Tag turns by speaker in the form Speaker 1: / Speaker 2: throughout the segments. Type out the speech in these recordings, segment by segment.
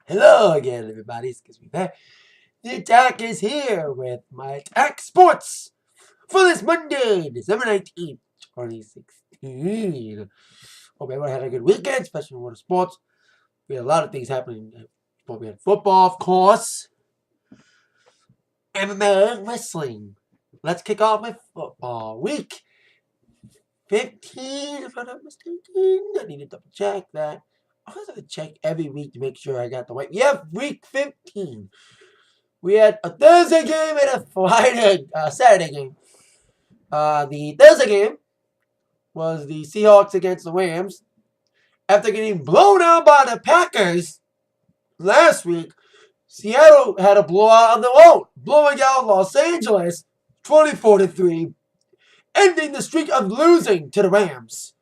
Speaker 1: Hello again, everybody. It's good to be back. The Attack is here with my Atak Sportz for this Monday, December 19th, 2016. Hope everyone had a good weekend, especially in water sports. We had a lot of things happening. We had football, of course, MMA, and wrestling. Let's kick off with football. Week 15, if I'm not mistaken. I need to double check that. I have to check every week to make sure I got the right. Yeah, week 15. We had a Thursday game and a Saturday game. The Thursday game was the Seahawks against the Rams. After getting blown out by the Packers last week, Seattle had a blowout on their own, blowing out Los Angeles 24-3, ending the streak of losing to the Rams.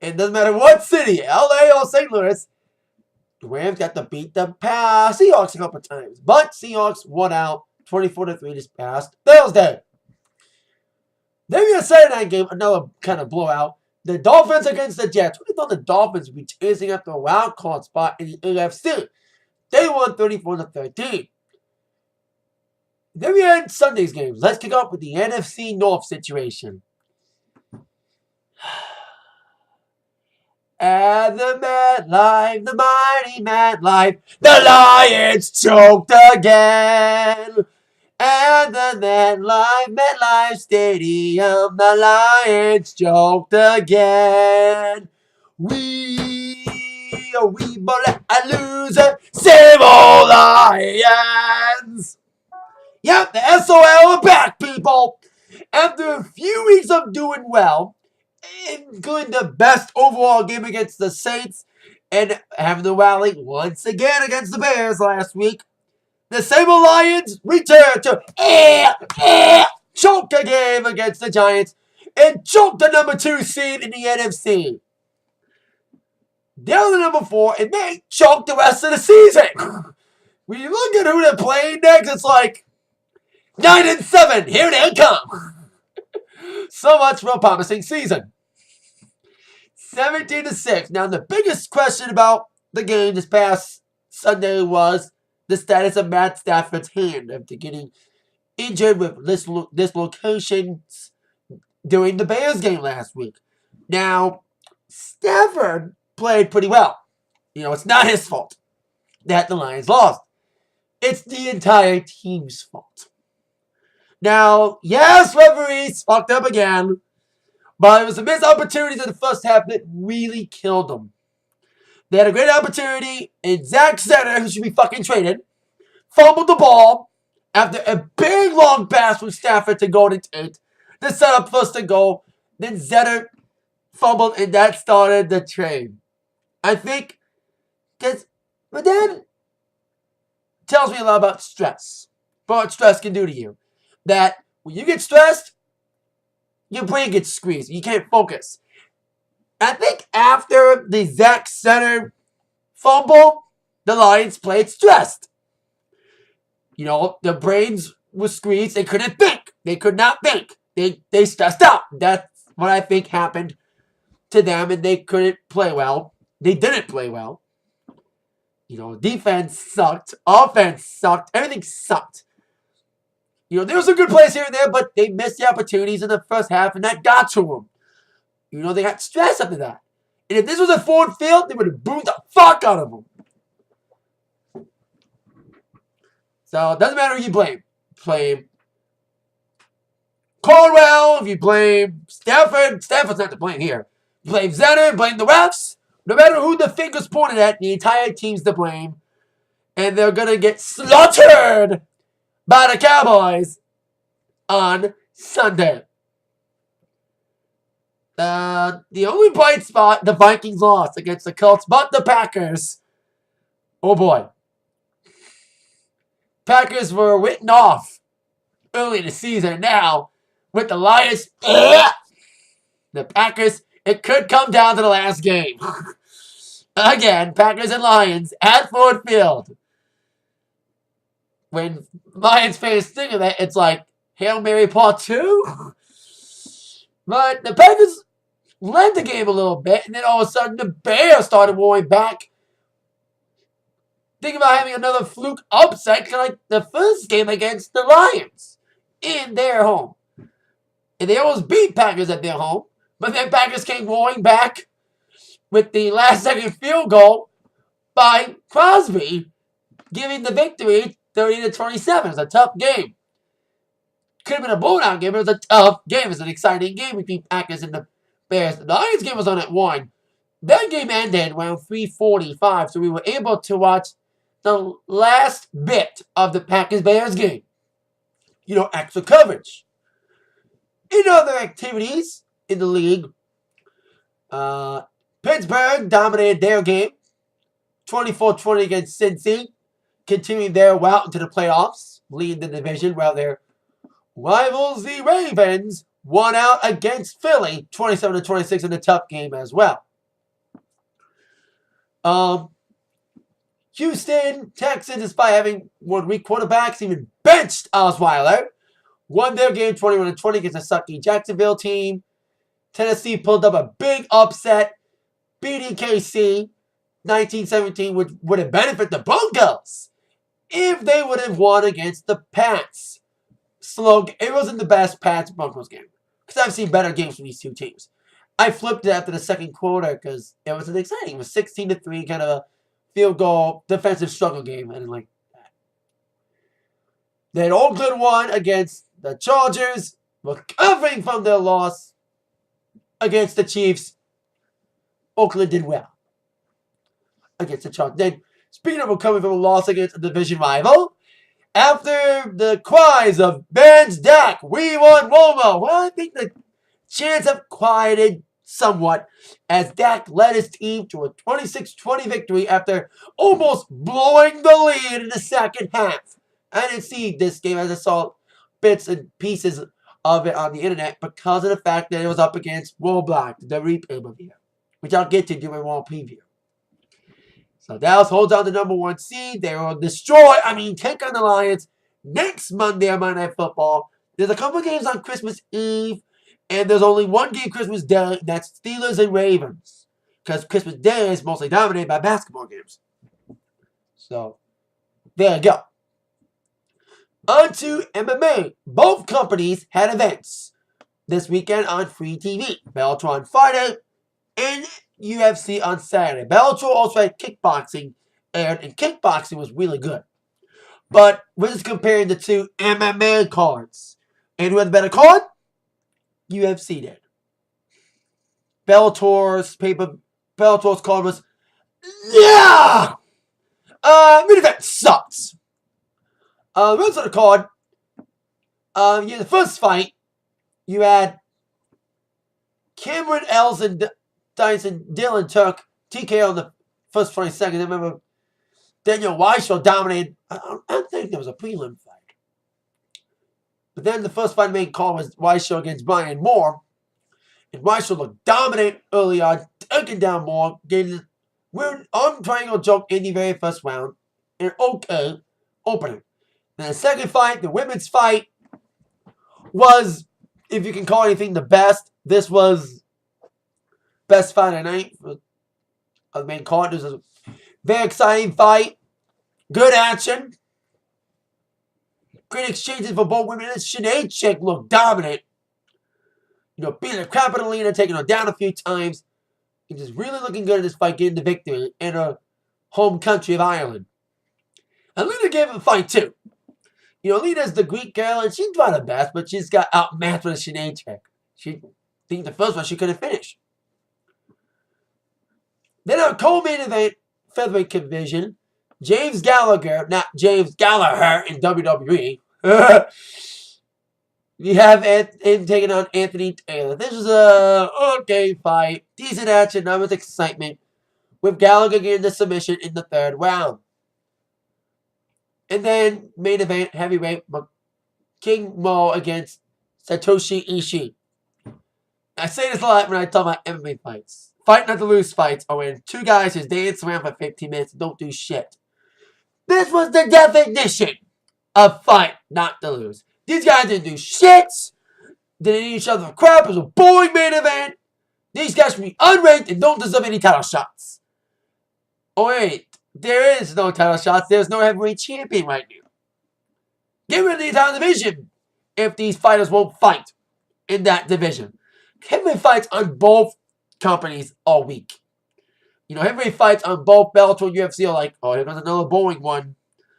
Speaker 1: It doesn't matter what city, LA or St. Louis, the Rams got to beat the Seahawks a couple times. But Seahawks won out 24-3 this past Thursday. Then we had a Saturday night game, another kind of blowout. The Dolphins against the Jets. We thought the Dolphins would be chasing after a wild card spot in the NFC. They won 34-13. Then we had Sunday's games. Let's kick off with the NFC North situation. At the MetLife, the mighty MetLife, the Lions choked again. At the MetLife Stadium, the Lions choked again. We bullet a loser, same old Lions. Yep, the SOL are back, people. After a few weeks of doing well, including the best overall game against the Saints and having the rally once again against the Bears last week, the same Lions returned to choke a game against the Giants and choke the number 2 seed in the NFC. They're the number 4 and they choke the rest of the season. When you look at who they're playing next, it's like 9-7. Here they come. So much for a promising season. 17-6. Now, the biggest question about the game this past Sunday was the status of Matt Stafford's hand after getting injured with dislocations during the Bears game last week. Now, Stafford played pretty well. You know, it's not his fault that the Lions lost. It's the entire team's fault. Now, yes, referees fucked up again, but it was a missed opportunities in the first half that really killed them. They had a great opportunity, and Zach Zenner, who should be fucking traded, fumbled the ball after a big long pass from Stafford to Golden Tate to set up first and goal. Then Zenner fumbled, and that started the trade. I think, but then tells me a lot about stress. What stress can do to you. That when you get stressed, your brain gets squeezed. You can't focus. I think after the Zach Zenner fumble, the Lions played stressed. You know, their brains were squeezed. They couldn't think. They could not think. They stressed out. That's what I think happened to them, and they couldn't play well. They didn't play well. You know, defense sucked. Offense sucked. Everything sucked. You know, there was some good plays here and there, but they missed the opportunities in the first half, and that got to them. You know, they got stressed after that. And if this was a Ford field, they would have booed the fuck out of them. So, it doesn't matter who you blame. Blame Caldwell, if you blame Stafford's not to blame here. Blame Zenner, blame the refs. No matter who the finger's pointed at, the entire team's to blame. And they're going to get slaughtered by the Cowboys on Sunday. The only bright spot, the Vikings lost against the Colts, but the Packers, oh boy. Packers were written off early in the season. Now, with the Lions, the Packers, it could come down to the last game. Again, Packers and Lions at Ford Field. When Lions fans think of it, it's like Hail Mary Part 2. But the Packers led the game a little bit, and then all of a sudden the Bears started rolling back Think about having another fluke upset, kind of like the first game against the Lions in their home. And they almost beat Packers at their home, but then Packers came roaring back with the last-second field goal by Crosby, giving the victory 30-27. It was a tough game. Could have been a blowout game, but it was a tough game. It was an exciting game between Packers and the Bears. The Lions game was on at 1. That game ended around 3:45, so we were able to watch the last bit of the Packers-Bears game. Extra coverage. In other activities in the league, Pittsburgh dominated their game, 24-20 against Cincy, continuing their route into the playoffs, leading the division, while their rivals, the Ravens, won out against Philly, 27-26 in a tough game as well. Houston, Texas, despite having one weak quarterbacks, even benched Osweiler, won their game 21-20 against a sucky Jacksonville team. Tennessee pulled up a big upset, beating KC 19-17, which would have benefited the Broncos if they would have won against the Pats. It wasn't the best Pats-Broncos game, because I've seen better games from these two teams. I flipped it after the second quarter because it wasn't exciting. It was 16-3, kind of a field goal, defensive struggle game. I didn't like that. Then Oakland won against the Chargers, recovering from their loss against the Chiefs. Oakland did well against the Chargers. Then, speaking of recovering from a loss against a division rival, after the cries of "Ben's Dak, we want Romo," well, I think the chants have quieted somewhat as Dak led his team to a 26-20 victory after almost blowing the lead in the second half. I didn't see this game as I saw bits and pieces of it on the internet because of the fact that it was up against Roblox, the pay-per-view, which I'll get to during Raw preview. So Dallas holds on the number 1 seed. They will take on the Lions next Monday on Monday Night Football. There's a couple of games on Christmas Eve, and there's only one game Christmas Day. That's Steelers and Ravens, because Christmas Day is mostly dominated by basketball games. So there you go. On to MMA. Both companies had events this weekend on free TV. Bellator on Friday and UFC on Saturday. Bellator also had kickboxing aired, and kickboxing was really good. But we're just comparing the two MMA cards. And who had the better card? UFC did. Bellator's card was, yeah! Main event sucks. The rest of the card, the first fight, you had Cameron Ells and Dyson Dillon took TKO in the first 20 seconds. I remember Daniel Weishall dominated. I don't think there was a prelim fight. But then the first fight main call was Weishall against Brian Moore. And Weishall looked dominant early on, taking down Moore, getting a weird arm triangle choke in the very first round. And okay opening. Then the second fight, the women's fight, was, if you can call anything the best, this was best fight of the night for the main card. This was a very exciting fight. Good action. Great exchanges for both women. This Sinead chick looked dominant. Beating the crap out of Lena, taking her down a few times. And just really looking good in this fight, getting the victory in her home country of Ireland. And Lena gave him a fight too. Lena's the Greek girl, and she's trying her best, but she's got outmatched with a Sinead chick. I think the first one she couldn't finish. Then our co-main event, featherweight division, James Gallagher, not James Gallagher in WWE. You have him taking on Anthony Taylor. This is a okay fight. Decent action, not with excitement. With Gallagher getting the submission in the third round. And then, main event, heavyweight, King Mo against Satoshi Ishii. I say this a lot when I talk about MMA fights. Fight not to lose fights are when two guys just dance around for 15 minutes and don't do shit. This was the definition of fight not to lose. These guys didn't do shit. Didn't eat each other for crap. It was a boring main event. These guys should be unranked and don't deserve any title shots. Oh wait, there is no title shots. There's no heavyweight champion right now. Get rid of the entire division if these fighters won't fight in that division. Heavyweight fights on both companies all week. You know, heavyweight fights on both Bellator and UFC are like, oh, here comes another boring one.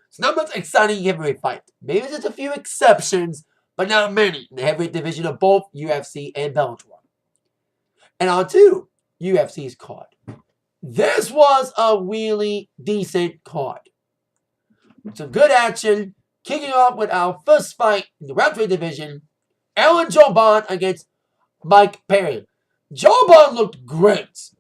Speaker 1: It's not much exciting heavyweight fight. Maybe just a few exceptions, but not many in the heavyweight division of both UFC and Bellator. And on to UFC's card. This was a really decent card. Some good action. Kicking off with our first fight in the welterweight division. Alan Joban against Mike Perry. Joban looked great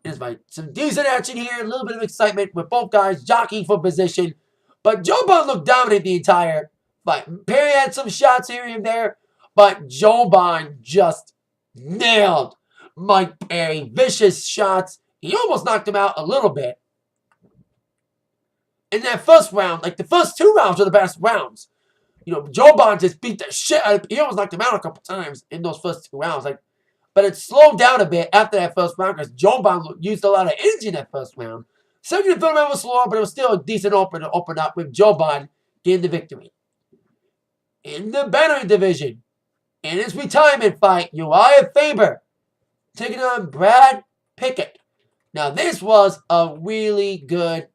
Speaker 1: in his fight. Some decent action here. A little bit of excitement with both guys jockeying for position. But Joban looked dominant the entire fight. Perry had some shots here and there. But Joban just nailed Mike Perry. Vicious shots. He almost knocked him out a little bit. In that first round, like the first 2 rounds were the best rounds. You know, Joban just beat the shit out of him. He almost knocked him out a couple times in those first 2 rounds. But it slowed down a bit after that first round because Joban used a lot of energy in that first round. Second and third round was slower, but it was still a decent open up with Joban getting the victory. In the bantamweight division, in his retirement fight, Uriah Faber taking on Brad Pickett. Now, this was a really good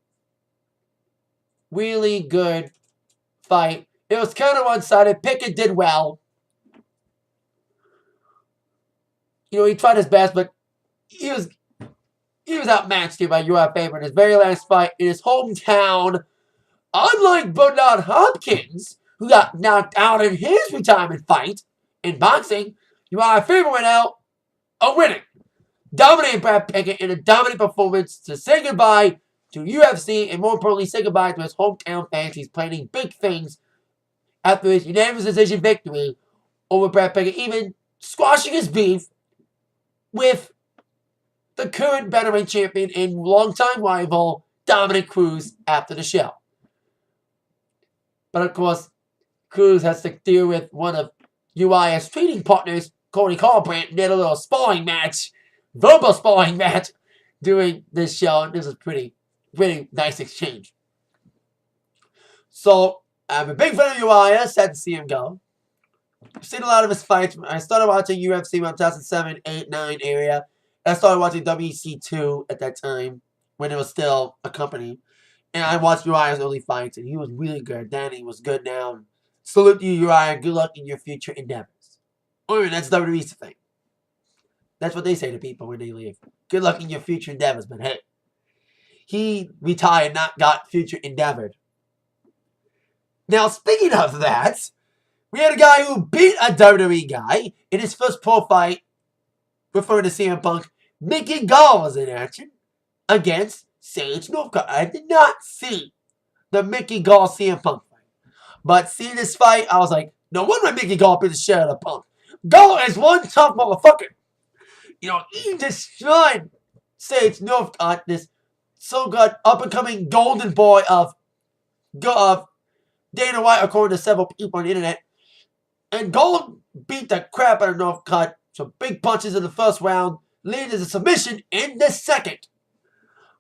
Speaker 1: fight. It was kind of one-sided. Pickett did well. You know, he tried his best, but he was outmatched here by Uriah Faber in his very last fight in his hometown. Unlike Bernard Hopkins, who got knocked out in his retirement fight in boxing, Uriah Faber went out winning. Dominated Brad Pickett in a dominant performance to say goodbye to UFC, and more importantly, say goodbye to his hometown fans. He's planning big things after his unanimous decision victory over Brad Pickett, even squashing his beef with the current bantamweight champion and longtime rival, Dominic Cruz, after the show. But of course, Cruz has to deal with one of Uriah's training partners, Cody Garbrandt, and they had a little sparring match, verbal sparring match, during this show. And this was pretty nice exchange. So, I'm a big fan of Uriah. Sad to see him go. I've seen a lot of his fights. I started watching UFC around 2007, 8, 9 area. I started watching WC2 at that time, when it was still a company. And I watched Uriah's early fights, and he was really good. Danny was good now. Salute to you, Uriah. Good luck in your future endeavors. I mean, that's WWE's thing. That's what they say to people when they leave. Good luck in your future endeavors, but hey. He retired, not got future endeavored. Now, speaking of that, we had a guy who beat a WWE guy in his first pro fight, referring to CM Punk. Mickey Gall was in action against Sage Northcutt. I did not see the Mickey Gall CM Punk fight. But seeing this fight, I was like, no wonder Mickey Gall beat the shit out of Punk. Gall is one tough motherfucker. You know, he destroyed Sage Northcutt, this so good up-and-coming golden boy of Dana White, according to several people on the internet. And Gold beat the crap out of Northcutt. Some big punches in the first round, leading to the submission in the second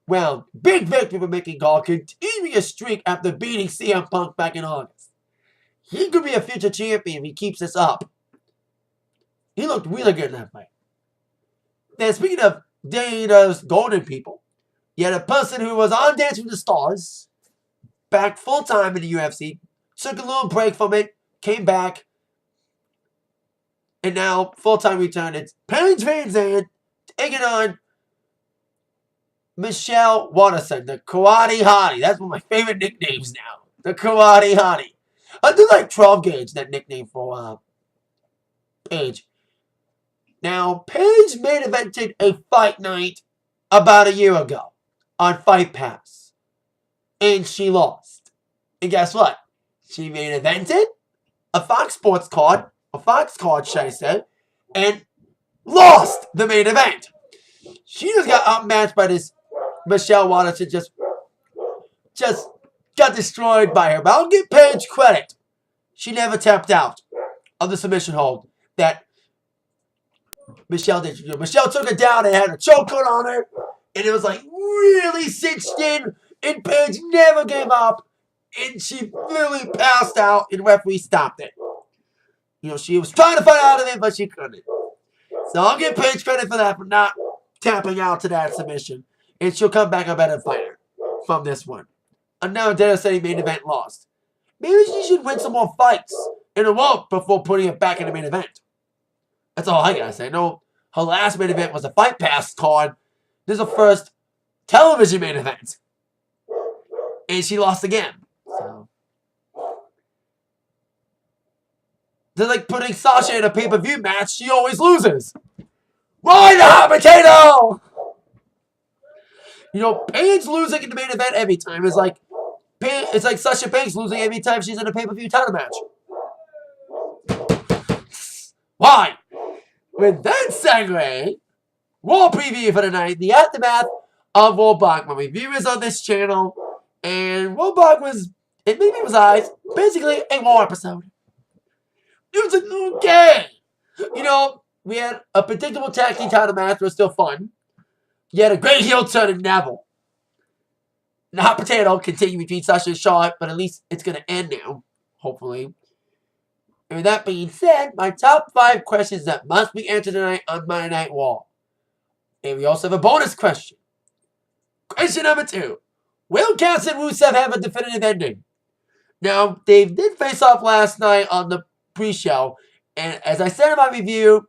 Speaker 1: round. Big victory for Mickey Gall, continuing a streak after beating CM Punk back in August. He could be a future champion if he keeps this up. He looked really good in that fight. Now, speaking of Dana's golden people, you had a person who was on Dance with the Stars, back full-time in the UFC, took a little break from it, came back, and now full-time return. It's Paige Van Zandt taking on Michelle Watterson, the Karate Hottie. That's one of my favorite nicknames now. The Karate Hottie. I do like 12 Gauge, that nickname for Paige. Now, Paige main evented a fight night about a year ago on Fight Pass. And she lost. And guess what? She main evented a Fox Sports card, a Fox card, should I say, and lost the main event. She just got outmatched by this Michelle Watterson, just got destroyed by her. But I'll give Paige credit. She never tapped out of the submission hold that Michelle did. Michelle took her down and had a chokehold on her. And it was like really cinched in. And Paige never gave up. And she literally passed out, and the referee stopped it. You know, she was trying to fight out of it, but she couldn't. So I'll give Paige credit for that, for not tapping out to that submission. And she'll come back a better fighter from this one. Another devastating main event lost. Maybe she should win some more fights in a row before putting it back in the main event. That's all I gotta say. No, her last main event was a Fight Pass card. This is her first television main event. And she lost again. So they're like putting Sasha in a pay-per-view match. She always loses. Why the hot potato? You know, Paige losing in the main event every time is like Sasha Banks losing every time she's in a pay-per-view title match. Why? With that segue, Raw preview for the night, the aftermath of Raw Block. My reviewers on this channel, and Raw Block was, in many people's eyes, basically a Raw episode. It was okay. You know, we had a predictable tag team title match, but it was still fun. You had a great heel turn in Neville. The hot potato continued between Sasha and Charlotte, but at least it's going to end now, hopefully. And with that being said, my top 5 questions that must be answered tonight on Monday Night Raw. And we also have a bonus question. Question number 2. Will Cass and Rusev have a definitive ending? Now, they did face off last night on the pre-show. And as I said in my review,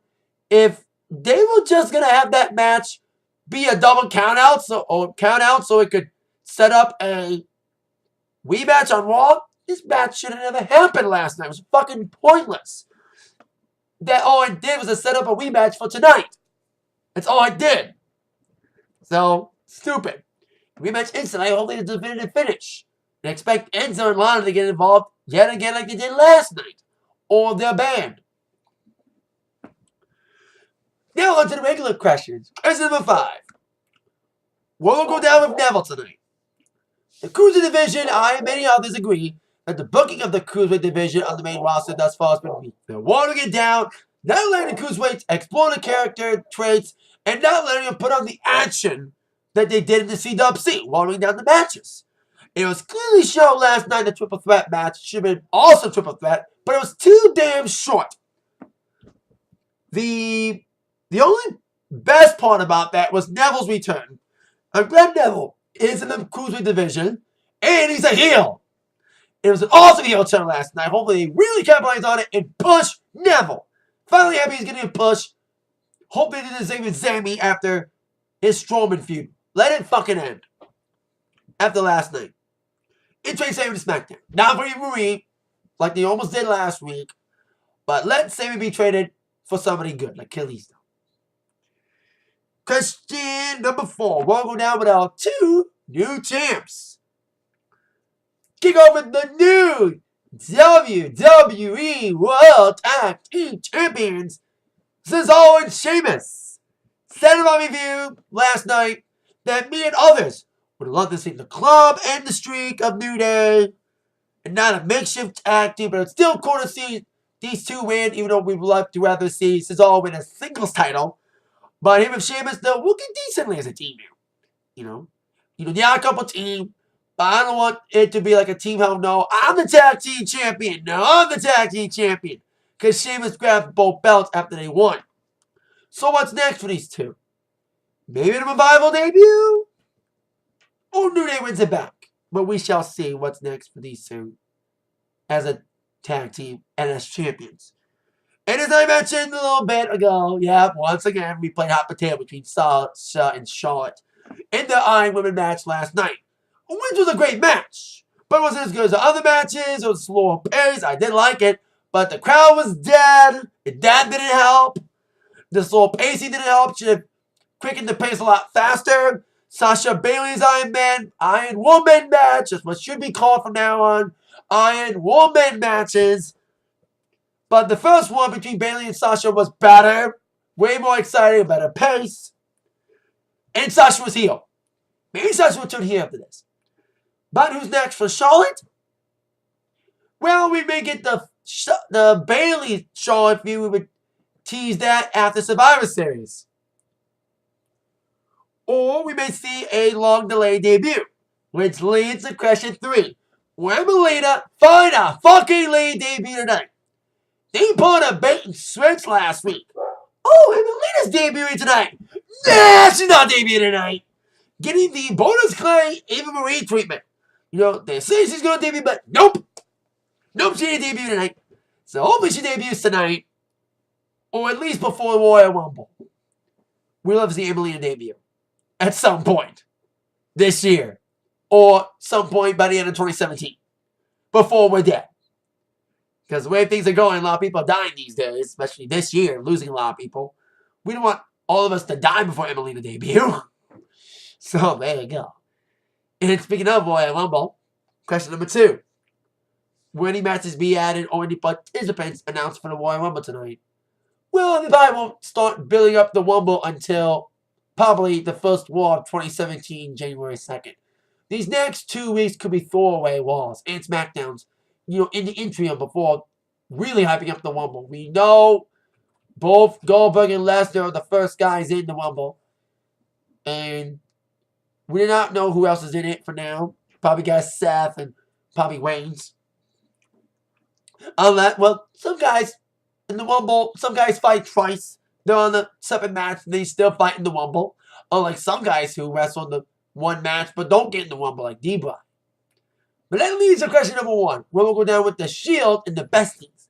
Speaker 1: if they were just going to have that match be a double count-out so it could set up a rematch on Raw, this match should have never happened last night. It was fucking pointless. That all it did was to set up a rematch for tonight. That's all I did. So, stupid. Rematch instantly, hopefully the definitive finish. And expect Enzo and Lana to get involved yet again like they did last night. Or their band. Now on to the regular questions. Question number 5. What will go down with Neville tonight? The Cruiser Division, I and many others agree that the booking of the Cruiserweight Division on the main roster thus far has been weak. They're watering it down, not letting the Cruiserweights explore the character traits, and not letting them put on the action that they did in the CWC, watering down the matches. It was clearly shown last night the Triple Threat match should have been also Triple Threat, but it was too damn short. The only best part about that was Neville's return. I'm glad Neville is in the Cruiserweight Division, and he's a heel. It was an awesome heel turn last night. Hopefully, they really capitalize on it and push Neville. Finally, happy he's getting a push. Hopefully, they do the same with Sammy after his Strowman feud. Let it fucking end. After last night. It trade Sammy to SmackDown. Not for Marie, like they almost did last week, but let Sammy be traded for somebody good, like Kalisto. Question number 4. We'll go down with our 2 new champs. Kick off with the new WWE World Tag Team Champions, Cesaro and Sheamus. Said in my review last night that me and others would love to see the club end the streak of New Day and not a makeshift tag team, but it's still cool to see these 2 win, even though we would love to rather see Cesaro win a singles title. But him and Sheamus, they're working decently as a team now. You know, they are a couple team, but I don't want it to be like a team hell no. I'm the tag team champion. No, I'm the tag team champion. Because Sheamus grabbed both belts after they won. So what's next for these 2? Maybe a revival debut? Or New Day wins it back. But we shall see what's next for these 2 as a tag team and as champions. And as I mentioned a little bit ago, once again, we played hot potato between Sasha and Charlotte in the Iron Women match last night. Which was a great match. But it wasn't as good as the other matches. It was a slower pace. I did like it. But the crowd was dead. And that didn't help. The slow pacing didn't help. Should have quickened the pace a lot faster. Sasha Bayley's Iron Woman match. That's what should be called from now on. Iron Woman matches. But the first one between Bayley and Sasha was better. Way more exciting, better pace. And Sasha was heel. Maybe Sasha will turn heel after this. But who's next for Charlotte? Well, we may get the Bayley Charlotte feud. We would tease that after Survivor Series. Or we may see a long delayed debut. which leads to question 3. When Melina finally debut tonight. They put a bait and switch last week. Oh, and Melina's debuting tonight. Nah, she's not debuting tonight. Getting the bonus clay Ava Marie treatment. You know, they say she's going to debut, but nope. Nope, she didn't debut tonight. So hopefully she debuts tonight. Or at least before the Royal Rumble. We'll have to see Melina debut. At some point. This year. Or some point by the end of 2017. Before we're dead. Because the way things are going, a lot of people are dying these days. Especially this year. Losing a lot of people. We don't want all of us to die before Melina debut. So, there you go. And speaking of Royal Rumble, question number 2. Will any matches be added or any participants announced for the Royal Rumble tonight? Well, they probably won't start building up the Rumble until probably the first Raw of 2017, January 2nd. These next 2 weeks could be throwaway Raws and SmackDowns, you know, in the interim before really hyping up the Rumble. We know both Goldberg and Lesnar are the first guys in the Rumble. And we do not know who else is in it for now. Probably got Seth and probably Reigns. Well, some guys in the Rumble, some guys fight twice. They're on the separate match and they still fight in the Rumble. Unlike some guys who wrestle in the one match but don't get in the Rumble like D-Bry. But that leads to question number 1, where we'll go down with the Shield and the Besties.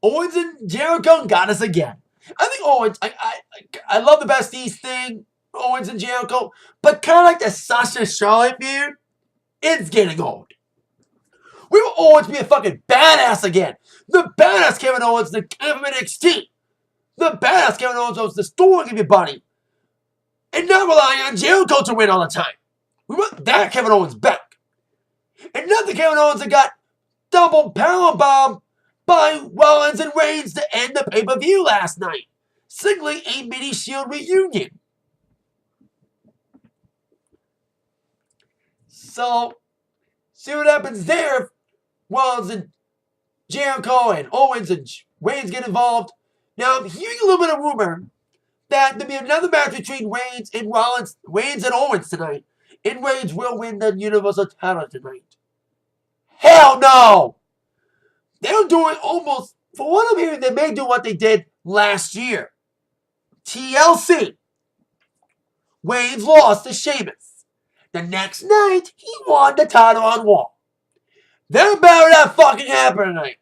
Speaker 1: Owens and Jericho got us again. I think Owens, I love the Besties thing. Owens and Jericho, but kind of like the Sasha Charlotte feud, it's getting old. We want Owens to be a fucking badass again. The badass Kevin Owens, the Kevin from NXT. The badass Kevin Owens was the story of your body. And not relying on Jericho to win all the time. We want that Kevin Owens back. And not the Kevin Owens that got double powerbomb by Rollins and Reigns to end the pay-per-view last night. Signaling a mini-Shield reunion. So, see what happens there if Rollins and Jericho and Owens and Reigns get involved. Now, I'm hearing a little bit of rumor that there'll be another match between Reigns and Owens tonight. And Reigns will win the Universal title tonight. Hell no! They're doing almost, for what I'm hearing, they may do what they did last year. TLC. Reigns lost to Sheamus. The next night, he won the title on Raw. They're about to fucking happen tonight.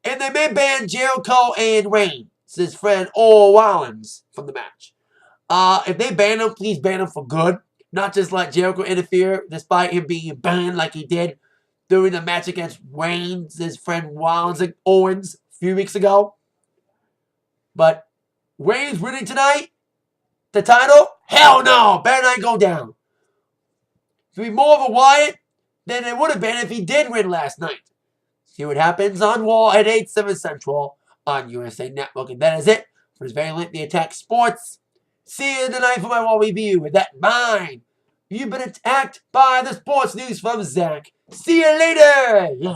Speaker 1: And they may ban Jericho and Reigns, his friend Rollins, from the match. If they ban him, please ban him for good. Not just let Jericho interfere, despite him being banned like he did during the match against Reigns, his friend Rollins and Owens a few weeks ago. But Reigns winning tonight, the title? Hell no! Better not go down. To be more of a Wyatt than it would have been if he did win last night. See what happens on Raw at 8, 7 Central on USA Network. And that is it for this very lengthy Atak Sportz. See you tonight for my Raw review. With that in mind, you've been attacked by the sports news from Zach. See you later! Yeah.